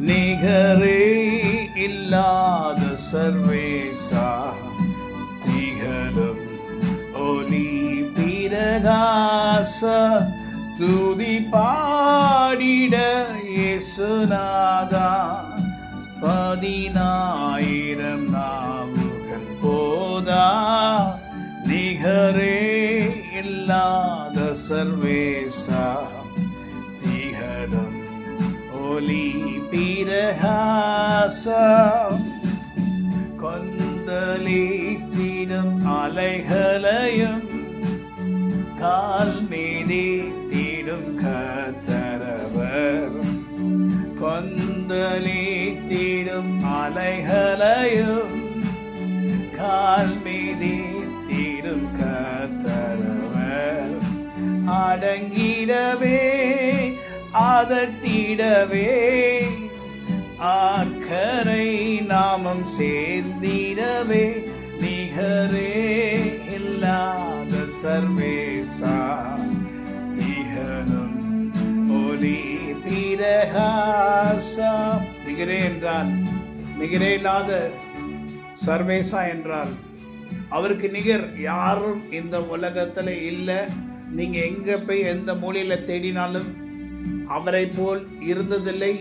நிகரே இல்லாத சர்வேசா, திகழும் ஒளி பிரகாச, துதி பாடிட இயேசுநாதா. 10,000 நாவுகள் போதா, நிகரே இல்லாத சர்வேசா, திகழும் ஒளி பிரகாச, கொந்தளித்திடும் அலைகளையும் கால் மிதித்திடும் கர்த்தரவர். கொந்தளித்திடும் அலைகளையும் கால் மிதித்திடும் கர்த்தரவர். அடங்கிடவே அதட்டிடவே ஆக்கரை நாமம் சேர்ந்திடவே, நிகரே இல்லாத சர்வேசா, திகழும் ஒளி பிரகாசா. நிகரே என்றால், நிகரே இல்லாத சர்வேசா என்றால் அவருக்கு நிகர் யாரும் இந்த உலகத்தில் இல்லை. நீங்கள் எங்கே போய் எந்த மூலையில் தேடினாலும் அவரை போல் இருந்ததில்லை,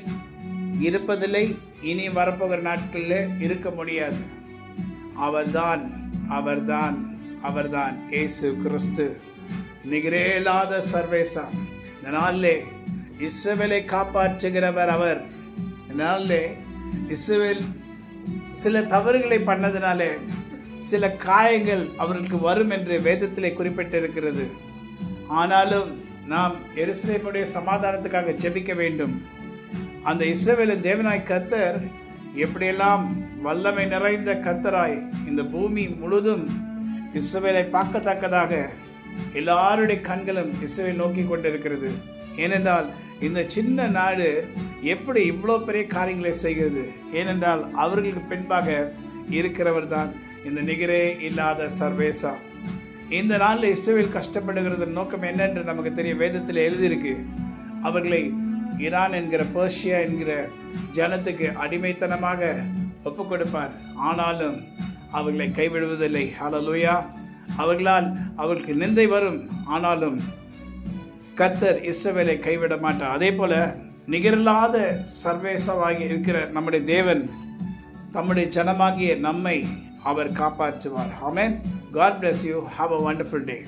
இருப்பதில்லை, இனி வரப்போகிற நாட்களில் இருக்க முடியாது. அவர்தான் அவர்தான் அவர்தான் இயேசு கிறிஸ்து, நிகரே இல்லாத சர்வேசா. இந்த நாளிலே இஸ்ரவேலை காப்பாற்றுகிறவர் அவர். இந்த நாளிலே இஸ்ரவேல் சில தவறுகளை பண்ணதினாலே சில காயங்கள் அவர்களுக்கு வரும் என்று வேதத்திலே குறிப்பிட்டிருக்கிறது. ஆனாலும் நாம் எருசலேமுடைய சமாதானத்துக்காக ஜெபிக்க வேண்டும். அந்த இஸ்ரவேலின் தேவனாய் கர்த்தர் எப்படியெல்லாம் வல்லமை நிறைந்த கர்த்தராய் இந்த பூமி முழுதும் இஸ்ரவேலை பார்க்கத்தக்கதாக எல்லாருடைய கண்களும் இஸ்ரவேல் நோக்கி கொண்டிருக்கிறது. ஏனென்றால் இந்த சின்ன நாடு எப்படி இவ்வளோ பெரிய காரியங்களை செய்கிறது? ஏனென்றால் அவர்களுக்கு பின்பாக இருக்கிறவர் தான் இந்த நிகரே இல்லாத சர்வேசா. இந்த நாளில் இஸ்ரவேல் கஷ்டப்படுகிறது நோக்கம் என்னென்று நமக்கு தெரிய வேதத்தில் எழுதியிருக்கு. அவர்களை ஈரான் என்கிற பெர்ஷியா என்கிற ஜனத்துக்கு அடிமைத்தனமாக ஒப்பு கொடுப்பார். ஆனாலும் அவர்களை கைவிடுவதில்லை. ஹல்லேலூயா. அவர்களால் அவர்களுக்கு நிந்தை வரும், ஆனாலும் கர்த்தர் இஸ்ரவேலை கைவிட மாட்டார். அதே போல நிகரில்லாத சர்வேசவாகி இருக்கிற நம்முடைய தேவன் தம்முடைய ஜனமாகிய நம்மை அவர் காப்பாற்றுவார். ஆமென். God bless you. Have a wonderful day.